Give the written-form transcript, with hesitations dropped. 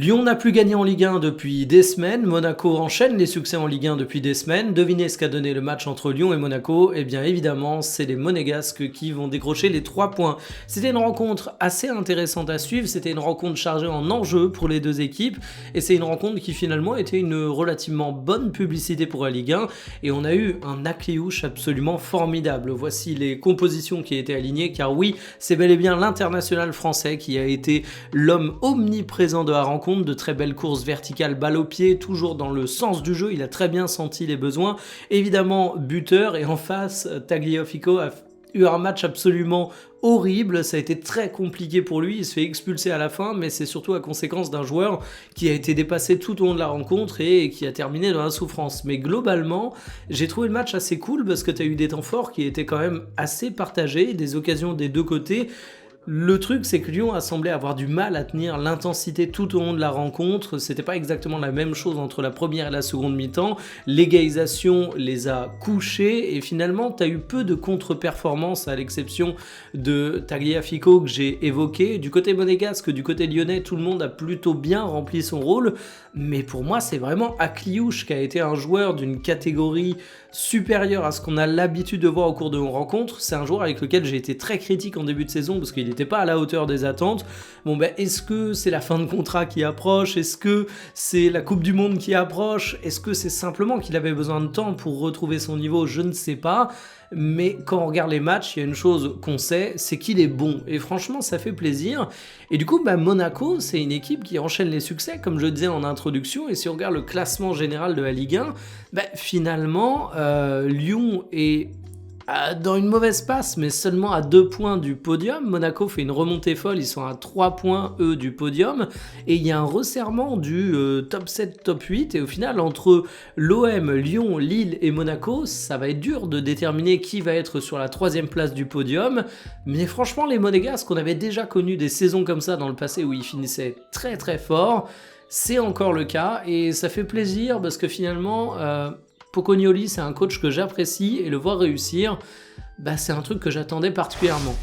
Lyon n'a plus gagné en Ligue 1 depuis des semaines, Monaco enchaîne les succès en Ligue 1 depuis des semaines. Devinez ce qu'a donné le match entre Lyon et Monaco. Eh bien évidemment, c'est les Monégasques qui vont décrocher les 3 points. C'était une rencontre assez intéressante à suivre, c'était une rencontre chargée en enjeux pour les deux équipes, et c'est une rencontre qui finalement était une relativement bonne publicité pour la Ligue 1, et on a eu un Akliouche absolument formidable. Voici les compositions qui étaient alignées, car oui, c'est bel et bien l'international français qui a été l'homme omniprésent de la rencontre. De très belles courses verticales, balle au pied, toujours dans le sens du jeu, il a très bien senti les besoins, évidemment buteur, et en face Tagliafico a eu un match absolument horrible, ça a été très compliqué pour lui, il se fait expulser à la fin, mais c'est surtout à conséquence d'un joueur qui a été dépassé tout au long de la rencontre et qui a terminé dans la souffrance. Mais globalement, j'ai trouvé le match assez cool parce que tu as eu des temps forts qui étaient quand même assez partagés, des occasions des deux côtés. Le truc, c'est que Lyon a semblé avoir du mal à tenir l'intensité tout au long de la rencontre. C'était pas exactement la même chose entre la première et la seconde mi-temps. L'égalisation les a couchés et finalement, tu as eu peu de contre-performances à l'exception de Tagliafico que j'ai évoqué. Du côté monégasque, du côté lyonnais, tout le monde a plutôt bien rempli son rôle. Mais pour moi, c'est vraiment Akliouche qui a été un joueur d'une catégorie supérieure à ce qu'on a l'habitude de voir au cours de nos rencontres. C'est un joueur avec lequel j'ai été très critique en début de saison parce qu'il n'était pas à la hauteur des attentes. Bon ben, est-ce que c'est la fin de contrat qui approche? Est-ce que c'est la Coupe du Monde qui approche? Est-ce que c'est simplement qu'il avait besoin de temps pour retrouver son niveau? Je ne sais pas. Mais quand on regarde les matchs, il y a une chose qu'on sait, c'est qu'il est bon. Et franchement, ça fait plaisir. Et du coup, Monaco, c'est une équipe qui enchaîne les succès, comme je disais en introduction. Et si on regarde le classement général de la Ligue 1, finalement, Lyon est dans une mauvaise passe, mais seulement à 2 points du podium. Monaco fait une remontée folle, ils sont à 3 points, eux, du podium. Et il y a un resserrement du top 7, top 8. Et au final, entre l'OM, Lyon, Lille et Monaco, ça va être dur de déterminer qui va être sur la 3e place du podium. Mais franchement, les Monégasques, on avait déjà connu des saisons comme ça dans le passé où ils finissaient très très fort. C'est encore le cas et ça fait plaisir parce que finalement... Pocognoli, c'est un coach que j'apprécie et le voir réussir, c'est un truc que j'attendais particulièrement.